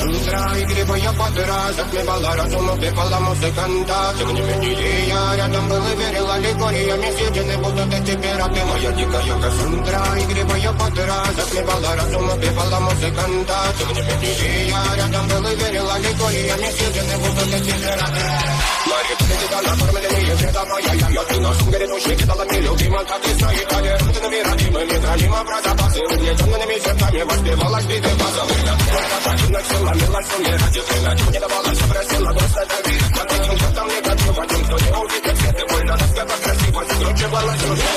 Кассандра, игривая подра, затмевала разум, убивала музыканта. Тем не менее, я рядом был и верил аллегориями, съедены будут эти пираты. Моя дикая Кассандра, игривая подра, затмевала разум, убивала музыканта. Тем не менее, я рядом был и верил аллегориями, съедены будут эти пираты. Мария, ты на оформлении световая, я ты носом грядущий, кидалами любима, как и свои талерантными родимыми, хранима про запасы, угнетенными сердцами, воспевалась биты базовыми. Противных сил ломилась умирать, и ты на не давалась, просила просто доверить. Под таким чертом негатива, тем, кто не увидит свет, и больно распята красиво, закручивалась уже.